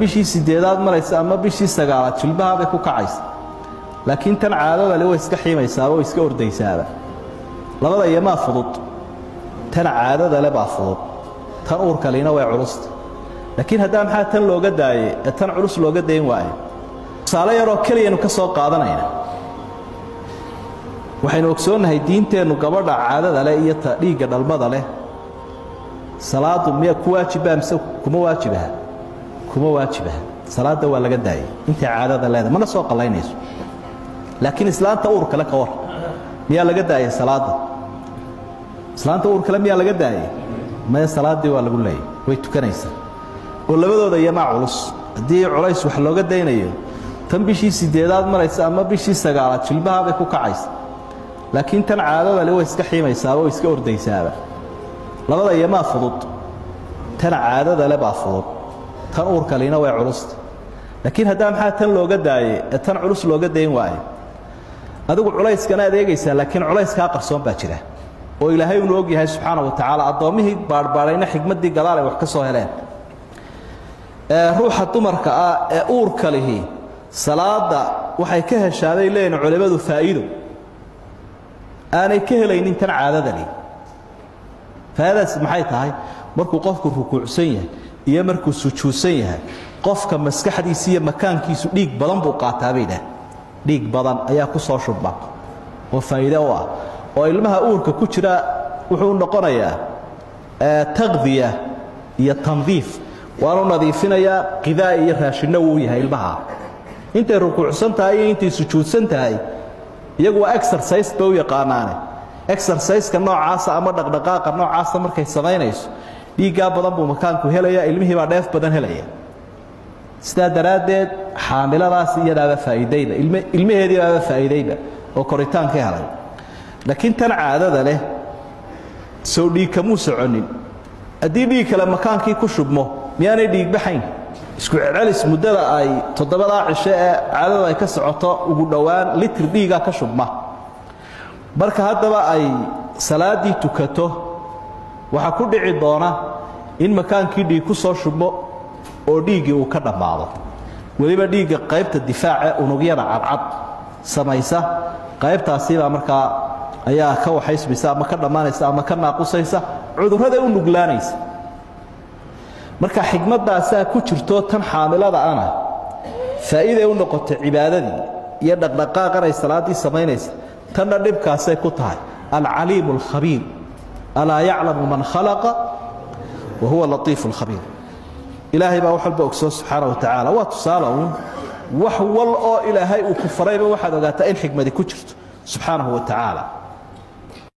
bishii sideedaad maraysa ama bishii sagaalaad jilbaha bay ku kacaysa laakiin tan caadada leh way iska xiimaysaa oo iska ordaysaaba labada yama fudud tan caadada leh baa fudud tan uurka leena way culus laakiin haddii maxaa tan looga daayay tan culus looga dayn waayo saala yaroo kaliya ka soo qaadanayna waxaynu ogsoonahay diinteenu gabadha caadada leh iyo ta dhiiga dhalmada leh salaadu miya ku waajiba mise kuma waajibaha kuma waajibaha salaada waa laga daayay inta caadada leedahay mana soo qalaynayso laakiin islaanta uur kale ka war miya laga daayay salaada islaanta uur kale miya laga daayay ma salaadii waa lagu leeyay way tukanaysaa oo labadooda yama culus hadii culays wax looga daynayo tan bishii sideedaad maraysa ama bishii sagaalaad jilbaha bay ku kacaysa laakiin tan caadada leh way iska xiimaysaa oo iska ordaysaaba labada yama fudud tan caadada leh baa fudud tan uurka leena way culus laakiin haddii maxaa tan looga daayay tan culus looga dayn waayo adigu culayskana adeegaysa laakiin culayska qarsoon baa jira oo ilaahay uu og yahay subxaanahu wa ta'ala adoomihii baarbaarayna xigmadii gadaal ay wax ka soo heleen ruuxa dumarka ee uurka lihi salaada waxay ka heshaaday leeyna culimadu faa'iido aanay ka helaynin tan caadada leh faadaas maxay tahay markuu qofku rukuucsan yahay iyo markuu sujuudsan yahay qofka maskaxdiisa iyo makaankiisu dhiig badan buu qaataa bayda dhiig badan ayaa ku soo shubba oo faa'iido u ah oo ilmaha uurka ku jira wuxuu noqonayaa taqdiya iyo tandiif waanu nadiifinayaa qidaa iyo raashino uu yahay ilmaha intay rukuucsan tahay iyo intay sujuudsan tahay iyagu waa exercise baa u yaqaanaane exercise-ka noocaas ama dhaqdhaqaaqa noocaas markay samaynayso dhiiga badan buu makaanku helaya ilmihii baa dheef badan helaya sida daraadeed xaamiladaas iyadaaba faa'iideyba ilmaheedii baa faa'iideyba oo koritaan ka helay laakiin tan caadada leh soo dhiig kama soconin hadii dhiig kale makaankii ku shubmo miyaanay dhiig baxayn isku celis muddada ay 7 cisho ee caadada ay ka socoto ugu dhawaan litr dhiiga ka shubma marka haddaba ay salaadii tukato waxa ku dhici doona in makaankii dhiig ku soo shubmo oo dhiigii uu ka dhamaado waliba dhiiga qaybta difaaca unugyada cadcad samaysa qaybtaasi baa markaa ayaa ka waxaysmaysa ama ka dhamaanaysa ama ka naaqusaysa cudurrada u nuglaanaysa marka xigmadaas ku jirto tan xaamilada ana faa'iido u noqoto cibaadadii iyo dhaqdhaqaaqan ay salaadii samaynaysa tan dhibkaas ay ku tahay al-alim al-khabir ألا يعلم من خلق وهو اللطيف الخبير إلهي بقى وحل بأكسوس سبحانه وتعالى وتصالون وحول إلهي وكفرين وحد وقات إن حكمة كترت سبحانه وتعالى